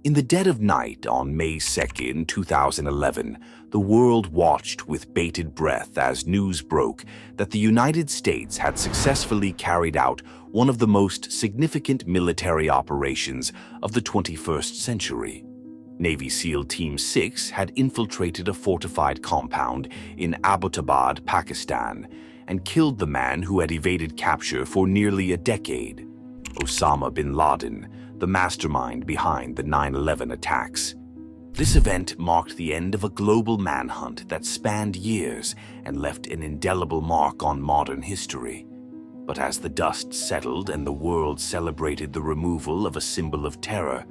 In the dead of night on May 2nd, 2011, the world watched with bated breath as news broke that the United States had successfully carried out one of the most significant military operations of the 21st century. Navy SEAL Team 6 had infiltrated a fortified compound in Abbottabad, Pakistan, and killed the man who had evaded capture for nearly a decade, Osama bin Laden, the mastermind behind the 9/11 attacks. This event marked the end of a global manhunt that spanned years and left an indelible mark on modern history. But as the dust settled and the world celebrated the removal of a symbol of terror,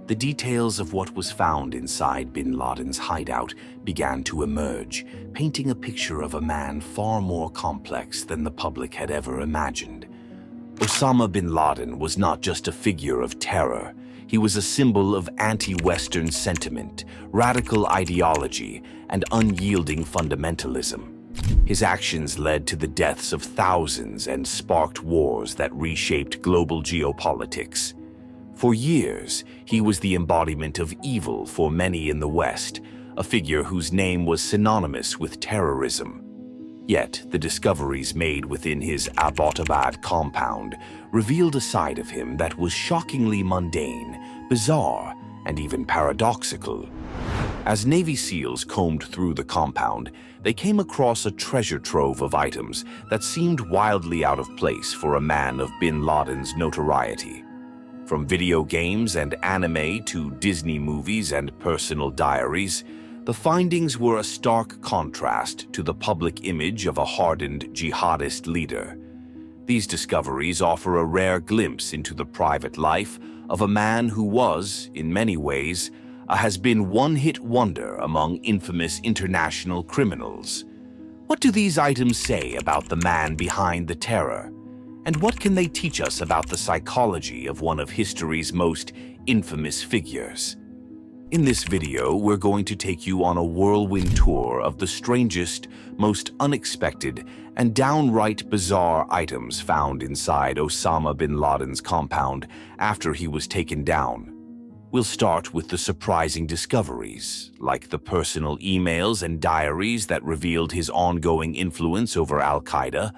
the details of what was found inside bin Laden's hideout began to emerge, painting a picture of a man far more complex than the public had ever imagined. Osama bin Laden was not just a figure of terror. He was a symbol of anti-Western sentiment, radical ideology, and unyielding fundamentalism. His actions led to the deaths of thousands and sparked wars that reshaped global geopolitics. For years, he was the embodiment of evil for many in the West, a figure whose name was synonymous with terrorism. Yet, the discoveries made within his Abbottabad compound revealed a side of him that was shockingly mundane, bizarre, and even paradoxical. As Navy SEALs combed through the compound, they came across a treasure trove of items that seemed wildly out of place for a man of bin Laden's notoriety. From video games and anime to Disney movies and personal diaries, the findings were a stark contrast to the public image of a hardened jihadist leader. These discoveries offer a rare glimpse into the private life of a man who was, in many ways, a has-been one-hit wonder among infamous international criminals. What do these items say about the man behind the terror? And what can they teach us about the psychology of one of history's most infamous figures? In this video, we're going to take you on a whirlwind tour of the strangest, most unexpected, and downright bizarre items found inside Osama bin Laden's compound after he was taken down. We'll start with the surprising discoveries, like the personal emails and diaries that revealed his ongoing influence over Al-Qaeda,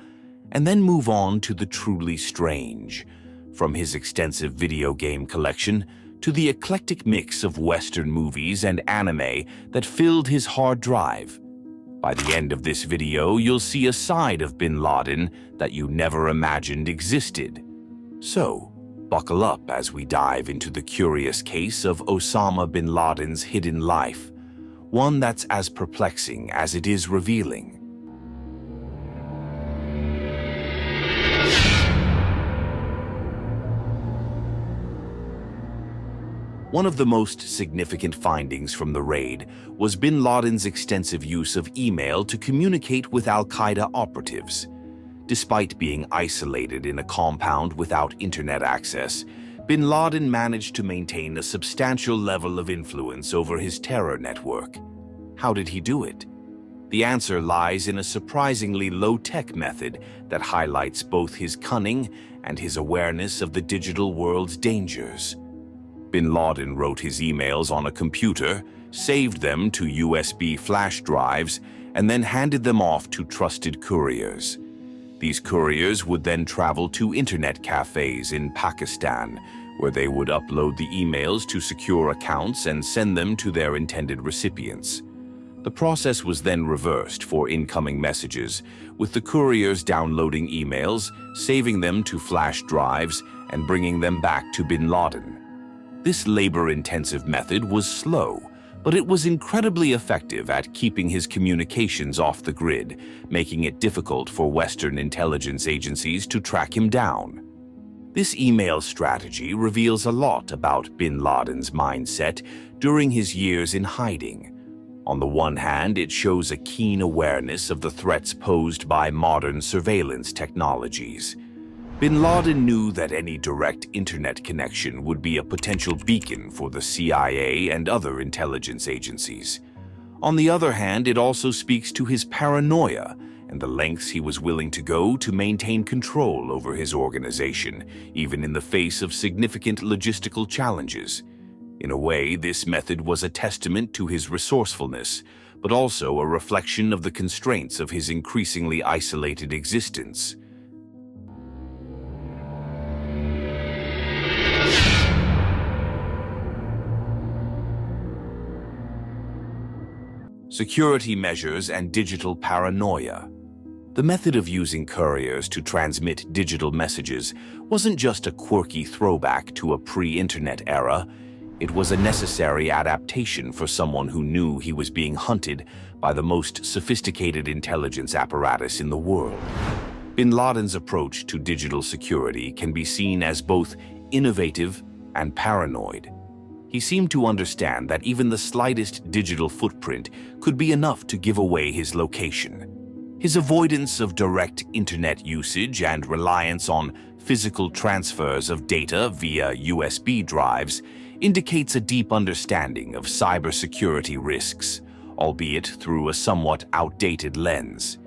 and then move on to the truly strange, from his extensive video game collection to the eclectic mix of Western movies and anime that filled his hard drive. By the end of this video, you'll see a side of bin Laden that you never imagined existed. So, buckle up as we dive into the curious case of Osama bin Laden's hidden life, one that's as perplexing as it is revealing. One of the most significant findings from the raid was bin Laden's extensive use of email to communicate with Al-Qaeda operatives. Despite being isolated in a compound without internet access, bin Laden managed to maintain a substantial level of influence over his terror network. How did he do it? The answer lies in a surprisingly low-tech method that highlights both his cunning and his awareness of the digital world's dangers. Bin Laden wrote his emails on a computer, saved them to USB flash drives, and then handed them off to trusted couriers. These couriers would then travel to internet cafes in Pakistan, where they would upload the emails to secure accounts and send them to their intended recipients. The process was then reversed for incoming messages, with the couriers downloading emails, saving them to flash drives, and bringing them back to bin Laden. This labor-intensive method was slow, but it was incredibly effective at keeping his communications off the grid, making it difficult for Western intelligence agencies to track him down. This email strategy reveals a lot about bin Laden's mindset during his years in hiding. On the one hand, it shows a keen awareness of the threats posed by modern surveillance technologies. Bin Laden knew that any direct internet connection would be a potential beacon for the CIA and other intelligence agencies. On the other hand, it also speaks to his paranoia and the lengths he was willing to go to maintain control over his organization, even in the face of significant logistical challenges. In a way, this method was a testament to his resourcefulness, but also a reflection of the constraints of his increasingly isolated existence. Security measures and digital paranoia. The method of using couriers to transmit digital messages wasn't just a quirky throwback to a pre-internet era. It was a necessary adaptation for someone who knew he was being hunted by the most sophisticated intelligence apparatus in the world. Bin Laden's approach to digital security can be seen as both innovative and paranoid. He seemed to understand that even the slightest digital footprint could be enough to give away his location. His avoidance of direct internet usage and reliance on physical transfers of data via USB drives indicates a deep understanding of cybersecurity risks, albeit through a somewhat outdated lens.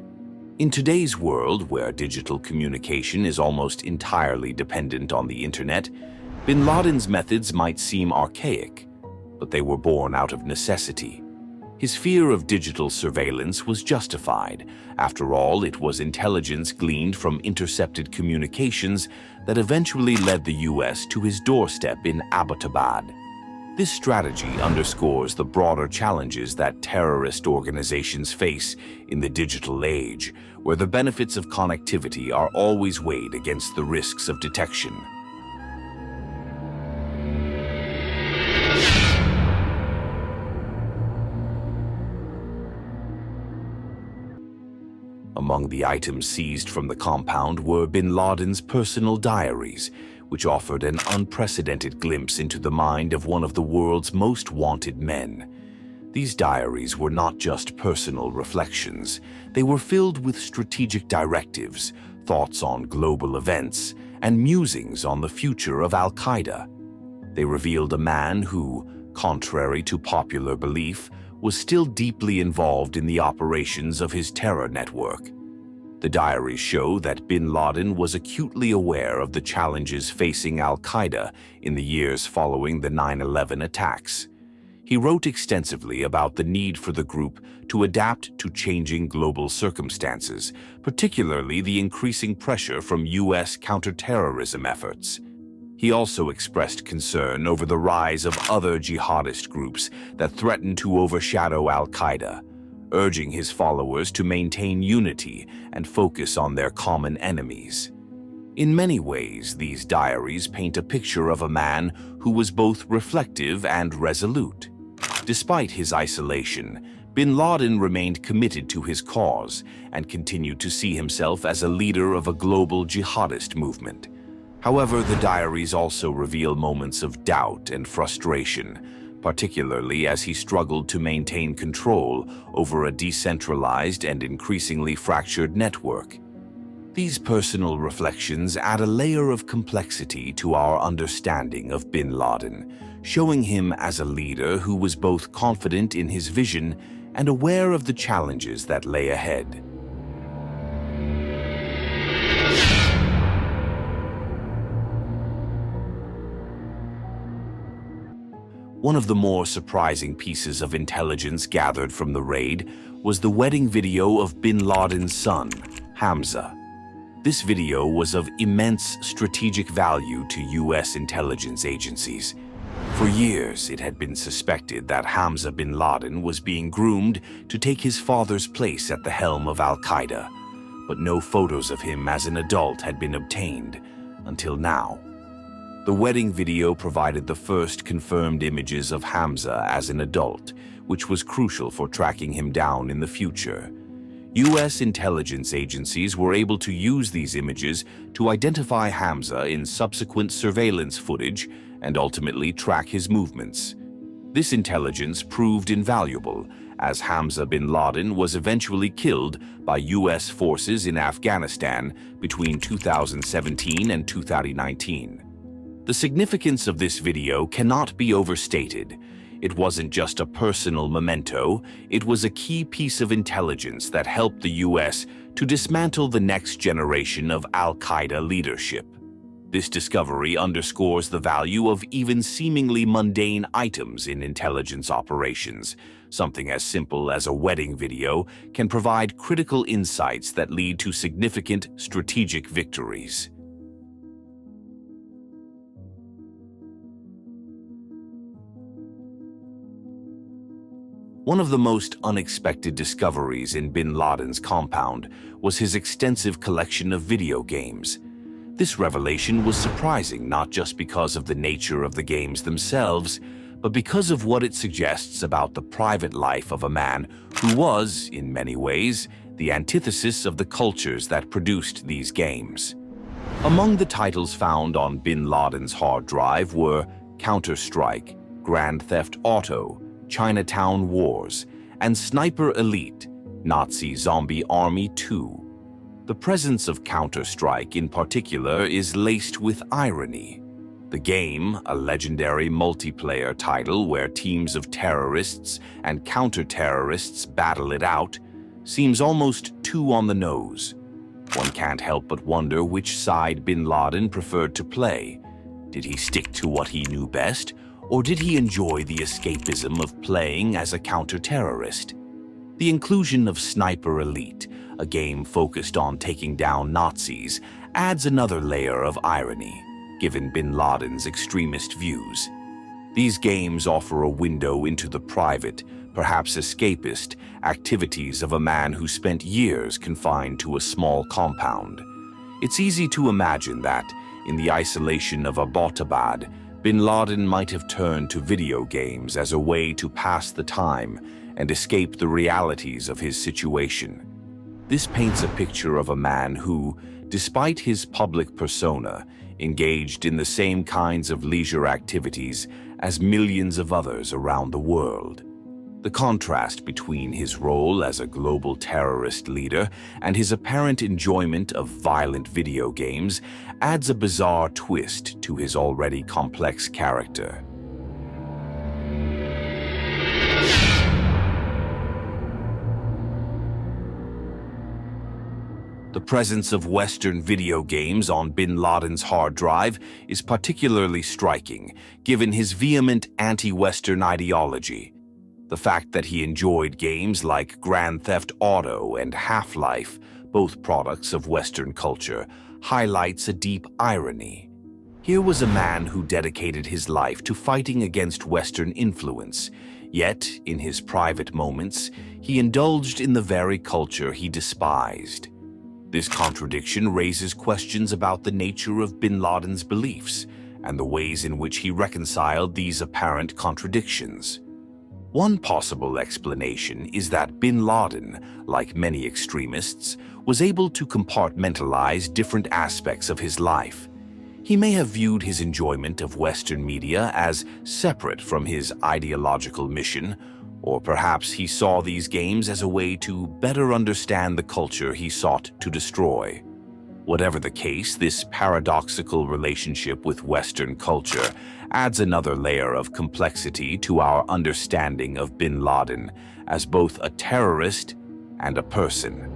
In today's world, where digital communication is almost entirely dependent on the internet, Bin Laden's methods might seem archaic, but they were born out of necessity. His fear of digital surveillance was justified. After all, it was intelligence gleaned from intercepted communications that eventually led the US to his doorstep in Abbottabad. This strategy underscores the broader challenges that terrorist organizations face in the digital age, where the benefits of connectivity are always weighed against the risks of detection. Among the items seized from the compound were Bin Laden's personal diaries, which offered an unprecedented glimpse into the mind of one of the world's most wanted men. These diaries were not just personal reflections. They were filled with strategic directives, thoughts on global events, and musings on the future of Al-Qaeda. They revealed a man who, contrary to popular belief, was still deeply involved in the operations of his terror network. The diaries show that Bin Laden was acutely aware of the challenges facing Al-Qaeda in the years following the 9/11 attacks. He wrote extensively about the need for the group to adapt to changing global circumstances, particularly the increasing pressure from US counterterrorism efforts. He also expressed concern over the rise of other jihadist groups that threatened to overshadow Al-Qaeda, urging his followers to maintain unity and focus on their common enemies. In many ways, these diaries paint a picture of a man who was both reflective and resolute. Despite his isolation, Bin Laden remained committed to his cause and continued to see himself as a leader of a global jihadist movement. However, the diaries also reveal moments of doubt and frustration, particularly as he struggled to maintain control over a decentralized and increasingly fractured network. These personal reflections add a layer of complexity to our understanding of Bin Laden, showing him as a leader who was both confident in his vision and aware of the challenges that lay ahead. One of the more surprising pieces of intelligence gathered from the raid was the wedding video of Bin Laden's son, Hamza. This video was of immense strategic value to US intelligence agencies. For years, it had been suspected that Hamza bin Laden was being groomed to take his father's place at the helm of Al-Qaeda, but no photos of him as an adult had been obtained until now. The wedding video provided the first confirmed images of Hamza as an adult, which was crucial for tracking him down in the future. US intelligence agencies were able to use these images to identify Hamza in subsequent surveillance footage and ultimately track his movements. This intelligence proved invaluable, as Hamza bin Laden was eventually killed by US forces in Afghanistan between 2017 and 2019. The significance of this video cannot be overstated. It wasn't just a personal memento, it was a key piece of intelligence that helped the US to dismantle the next generation of Al-Qaeda leadership. This discovery underscores the value of even seemingly mundane items in intelligence operations. Something as simple as a wedding video can provide critical insights that lead to significant strategic victories. One of the most unexpected discoveries in bin Laden's compound was his extensive collection of video games. This revelation was surprising not just because of the nature of the games themselves, but because of what it suggests about the private life of a man who was, in many ways, the antithesis of the cultures that produced these games. Among the titles found on bin Laden's hard drive were Counter-Strike, Grand Theft Auto, Chinatown Wars, and Sniper Elite, Nazi Zombie Army 2. The presence of Counter-Strike in particular is laced with irony. The game, a legendary multiplayer title where teams of terrorists and counter-terrorists battle it out, seems almost too on the nose. One can't help but wonder which side bin Laden preferred to play. Did he stick to what he knew best, or did he enjoy the escapism of playing as a counter-terrorist? The inclusion of Sniper Elite, a game focused on taking down Nazis, adds another layer of irony, given bin Laden's extremist views. These games offer a window into the private, perhaps escapist, activities of a man who spent years confined to a small compound. It's easy to imagine that, in the isolation of Abbottabad, bin Laden might have turned to video games as a way to pass the time and escape the realities of his situation. This paints a picture of a man who, despite his public persona, engaged in the same kinds of leisure activities as millions of others around the world. The contrast between his role as a global terrorist leader and his apparent enjoyment of violent video games adds a bizarre twist to his already complex character. The presence of Western video games on bin Laden's hard drive is particularly striking, given his vehement anti-Western ideology. The fact that he enjoyed games like Grand Theft Auto and Half-Life, both products of Western culture, highlights a deep irony. Here was a man who dedicated his life to fighting against Western influence, yet, in his private moments, he indulged in the very culture he despised. This contradiction raises questions about the nature of bin Laden's beliefs and the ways in which he reconciled these apparent contradictions. One possible explanation is that bin Laden, like many extremists, was able to compartmentalize different aspects of his life. He may have viewed his enjoyment of Western media as separate from his ideological mission, or perhaps he saw these games as a way to better understand the culture he sought to destroy. Whatever the case, this paradoxical relationship with Western culture adds another layer of complexity to our understanding of bin Laden as both a terrorist and a person.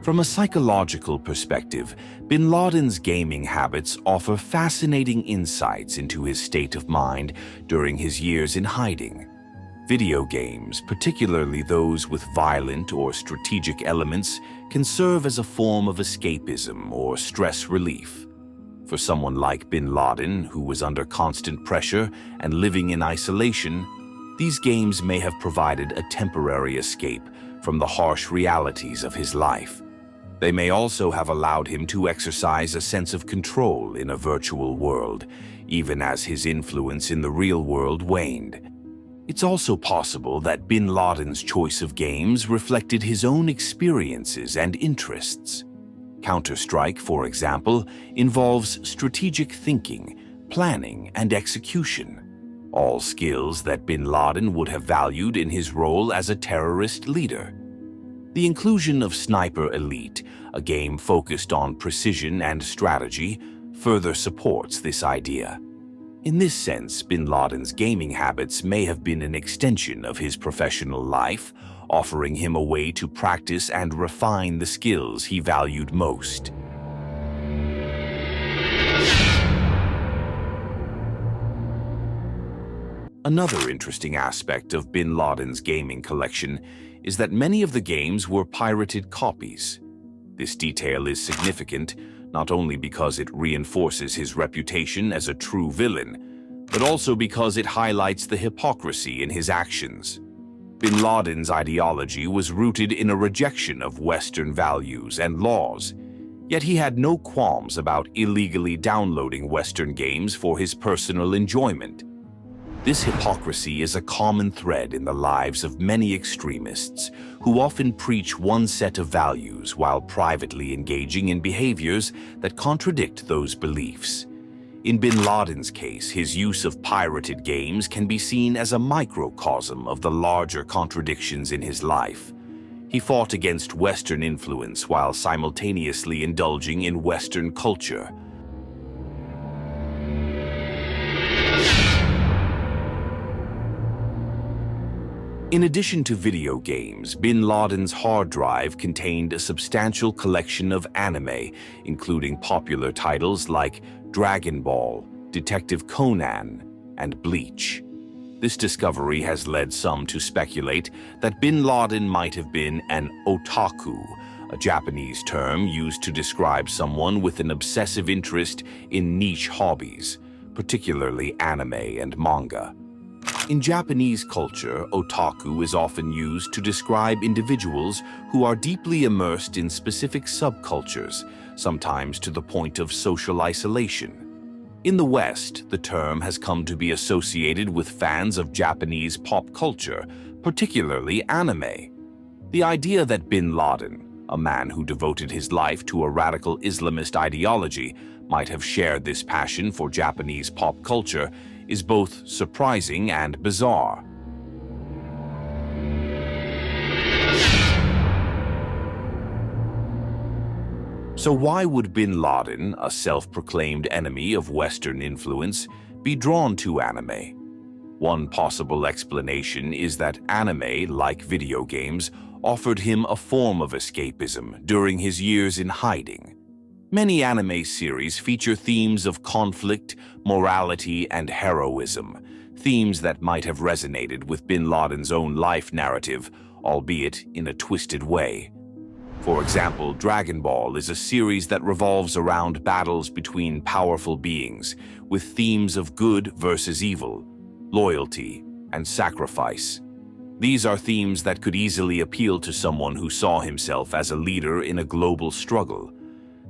From a psychological perspective, bin Laden's gaming habits offer fascinating insights into his state of mind during his years in hiding. Video games, particularly those with violent or strategic elements, can serve as a form of escapism or stress relief. For someone like bin Laden, who was under constant pressure and living in isolation, these games may have provided a temporary escape from the harsh realities of his life. They may also have allowed him to exercise a sense of control in a virtual world, even as his influence in the real world waned. It's also possible that bin Laden's choice of games reflected his own experiences and interests. Counter-Strike, for example, involves strategic thinking, planning, and execution, all skills that bin Laden would have valued in his role as a terrorist leader. The inclusion of Sniper Elite, a game focused on precision and strategy, further supports this idea. In this sense, bin Laden's gaming habits may have been an extension of his professional life, offering him a way to practice and refine the skills he valued most. Another interesting aspect of bin Laden's gaming collection is that many of the games were pirated copies. This detail is significant not only because it reinforces his reputation as a true villain, but also because it highlights the hypocrisy in his actions. Bin Laden's ideology was rooted in a rejection of Western values and laws, yet he had no qualms about illegally downloading Western games for his personal enjoyment. This hypocrisy is a common thread in the lives of many extremists who often preach one set of values while privately engaging in behaviors that contradict those beliefs. In bin Laden's case, his use of pirated games can be seen as a microcosm of the larger contradictions in his life. He fought against Western influence while simultaneously indulging in Western culture. In addition to video games, bin Laden's hard drive contained a substantial collection of anime, including popular titles like Dragon Ball, Detective Conan, and Bleach. This discovery has led some to speculate that bin Laden might have been an otaku, a Japanese term used to describe someone with an obsessive interest in niche hobbies, particularly anime and manga. In Japanese culture, otaku is often used to describe individuals who are deeply immersed in specific subcultures, sometimes to the point of social isolation. In the West, the term has come to be associated with fans of Japanese pop culture, particularly anime. The idea that bin Laden, a man who devoted his life to a radical Islamist ideology, might have shared this passion for Japanese pop culture is both surprising and bizarre. So why would bin Laden, a self-proclaimed enemy of Western influence, be drawn to anime? One possible explanation is that anime, like video games, offered him a form of escapism during his years in hiding. Many anime series feature themes of conflict, morality, and heroism, themes that might have resonated with bin Laden's own life narrative, albeit in a twisted way. For example, Dragon Ball is a series that revolves around battles between powerful beings, with themes of good versus evil, loyalty, and sacrifice. These are themes that could easily appeal to someone who saw himself as a leader in a global struggle.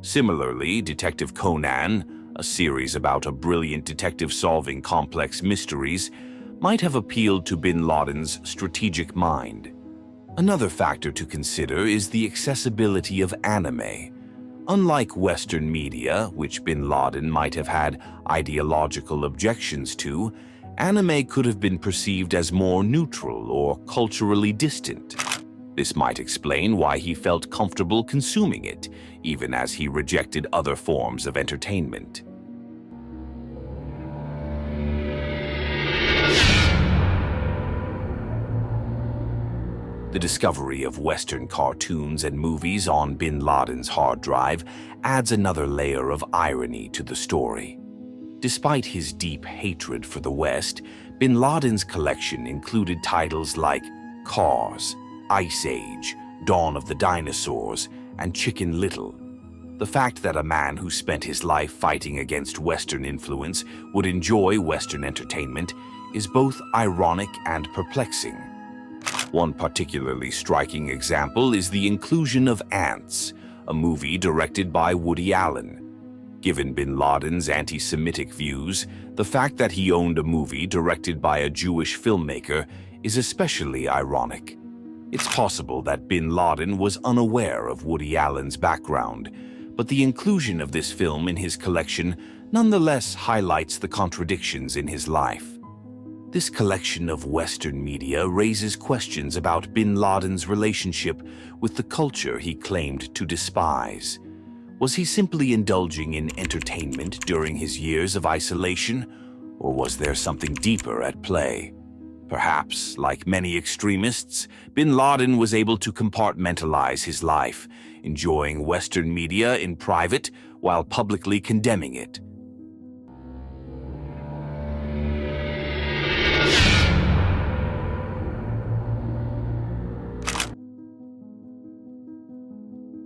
Similarly, Detective Conan, a series about a brilliant detective solving complex mysteries, might have appealed to bin Laden's strategic mind. Another factor to consider is the accessibility of anime. Unlike Western media, which bin Laden might have had ideological objections to, anime could have been perceived as more neutral or culturally distant. This might explain why he felt comfortable consuming it, even as he rejected other forms of entertainment. The discovery of Western cartoons and movies on bin Laden's hard drive adds another layer of irony to the story. Despite his deep hatred for the West, bin Laden's collection included titles like Cars, Ice Age, Dawn of the Dinosaurs, and Chicken Little. The fact that a man who spent his life fighting against Western influence would enjoy Western entertainment is both ironic and perplexing. One particularly striking example is the inclusion of Ants, a movie directed by Woody Allen. Given bin Laden's anti-Semitic views, the fact that he owned a movie directed by a Jewish filmmaker is especially ironic. It's possible that bin Laden was unaware of Woody Allen's background, but the inclusion of this film in his collection nonetheless highlights the contradictions in his life. This collection of Western media raises questions about bin Laden's relationship with the culture he claimed to despise. Was he simply indulging in entertainment during his years of isolation, or was there something deeper at play? Perhaps, like many extremists, bin Laden was able to compartmentalize his life, enjoying Western media in private while publicly condemning it.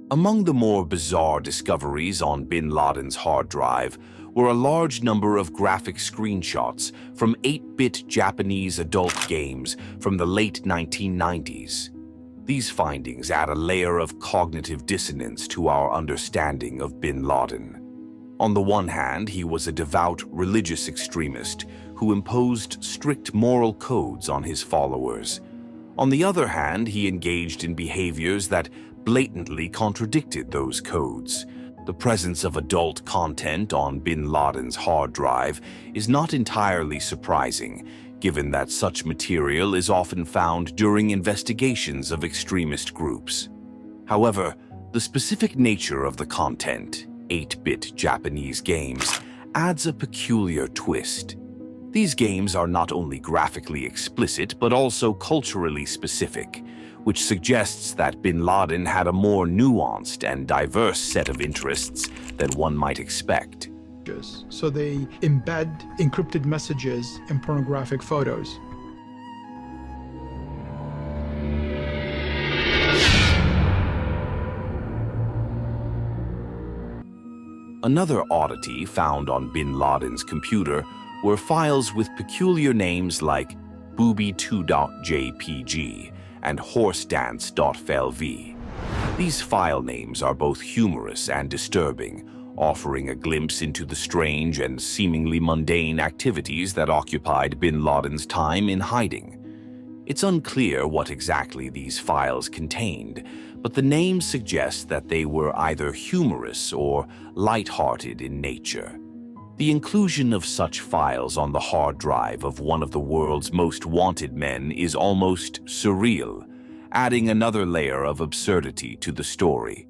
Among the more bizarre discoveries on bin Laden's hard drive were a large number of graphic screenshots from 8-bit Japanese adult games from the late 1990s. These findings add a layer of cognitive dissonance to our understanding of bin Laden. On the one hand, he was a devout religious extremist who imposed strict moral codes on his followers. On the other hand, he engaged in behaviors that blatantly contradicted those codes. The presence of adult content on bin Laden's hard drive is not entirely surprising, given that such material is often found during investigations of extremist groups. However, the specific nature of the content, 8-bit Japanese games, adds a peculiar twist. These games are not only graphically explicit but also culturally specific, which suggests that bin Laden had a more nuanced and diverse set of interests than one might expect. So they embed encrypted messages in pornographic photos. Another oddity found on bin Laden's computer were files with peculiar names like booby2.jpg and horsedance.flv. These file names are both humorous and disturbing, offering a glimpse into the strange and seemingly mundane activities that occupied bin Laden's time in hiding. It's unclear what exactly these files contained, but the names suggest that they were either humorous or light-hearted in nature. The inclusion of such files on the hard drive of one of the world's most wanted men is almost surreal, adding another layer of absurdity to the story.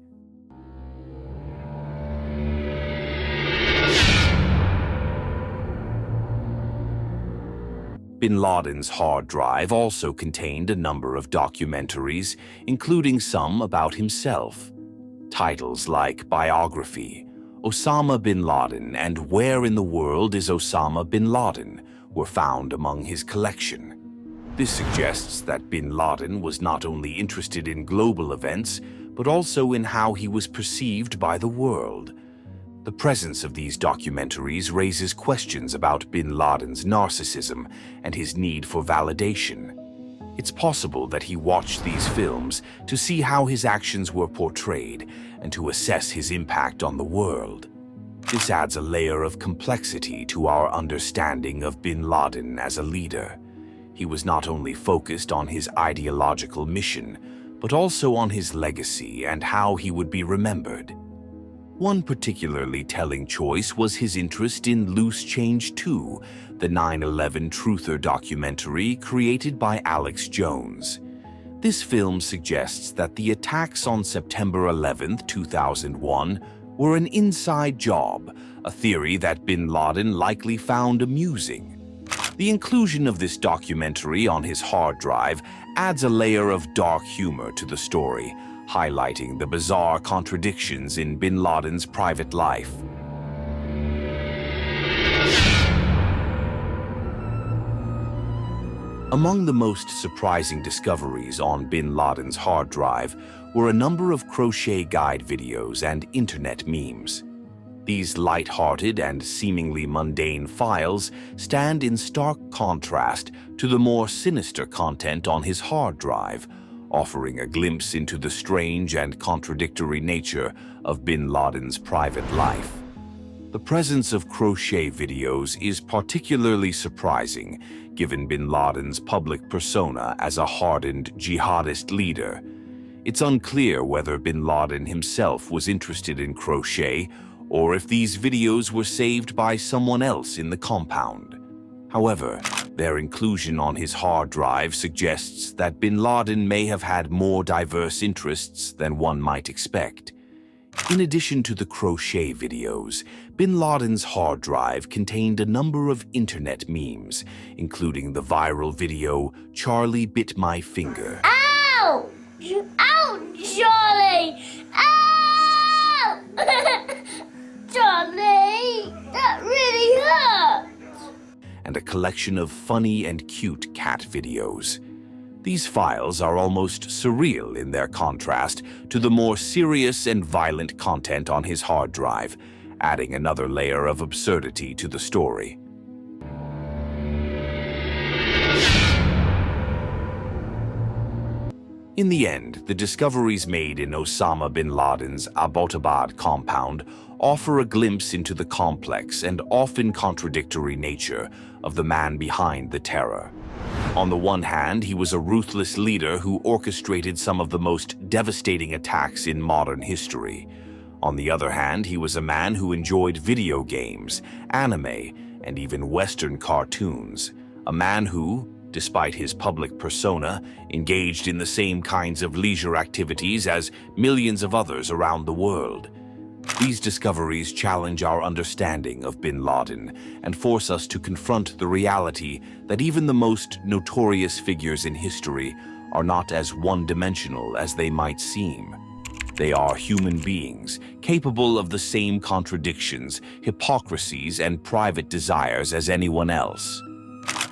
Bin Laden's hard drive also contained a number of documentaries, including some about himself. Titles like Biography, Osama bin Laden, and Where in the World is Osama bin Laden were found among his collection. This suggests that bin Laden was not only interested in global events, but also in how he was perceived by the world. The presence of these documentaries raises questions about bin Laden's narcissism and his need for validation. It's possible that he watched these films to see how his actions were portrayed and to assess his impact on the world. This adds a layer of complexity to our understanding of bin Laden as a leader. He was not only focused on his ideological mission, but also on his legacy and how he would be remembered. One particularly telling choice was his interest in Loose Change 2, the 9/11 truther documentary created by Alex Jones. This film suggests that the attacks on September 11, 2001 were an inside job, a theory that bin Laden likely found amusing. The inclusion of this documentary on his hard drive adds a layer of dark humor to the story, highlighting the bizarre contradictions in bin Laden's private life. Among the most surprising discoveries on bin Laden's hard drive were a number of crochet guide videos and internet memes. These light-hearted and seemingly mundane files stand in stark contrast to the more sinister content on his hard drive, offering a glimpse into the strange and contradictory nature of bin Laden's private life. The presence of crochet videos is particularly surprising, given bin Laden's public persona as a hardened jihadist leader. It's unclear whether bin Laden himself was interested in crochet or if these videos were saved by someone else in the compound. However, their inclusion on his hard drive suggests that bin Laden may have had more diverse interests than one might expect. In addition to the crochet videos, bin Laden's hard drive contained a number of internet memes, including the viral video, "Charlie Bit My Finger." Ow! Ow, Charlie! Ow! Charlie, that really hurt! And a collection of funny and cute cat videos. These files are almost surreal in their contrast to the more serious and violent content on his hard drive, adding another layer of absurdity to the story. In the end, the discoveries made in Osama bin Laden's Abbottabad compound offer a glimpse into the complex and often contradictory nature of the man behind the terror. On the one hand, he was a ruthless leader who orchestrated some of the most devastating attacks in modern history. On the other hand, he was a man who enjoyed video games, anime, and even Western cartoons. A man who, despite his public persona, engaged in the same kinds of leisure activities as millions of others around the world. These discoveries challenge our understanding of bin Laden and force us to confront the reality that even the most notorious figures in history are not as one-dimensional as they might seem. They are human beings, capable of the same contradictions, hypocrisies, and private desires as anyone else.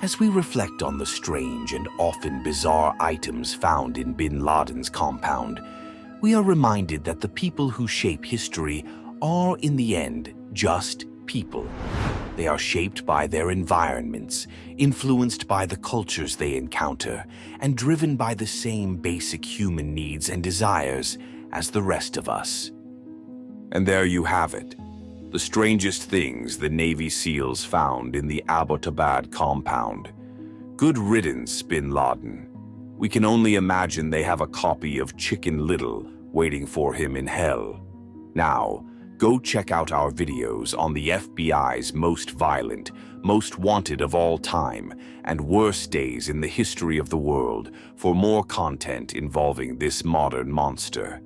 As we reflect on the strange and often bizarre items found in bin Laden's compound, we are reminded that the people who shape history are, in the end, just people. They are shaped by their environments, influenced by the cultures they encounter, and driven by the same basic human needs and desires as the rest of us. And there you have it, the strangest things the Navy SEALs found in the Abbottabad compound. Good riddance, bin Laden. We can only imagine they have a copy of Chicken Little waiting for him in hell. Now, go check out our videos on the FBI's most violent, most wanted of all time, and worst days in the history of the world for more content involving this modern monster.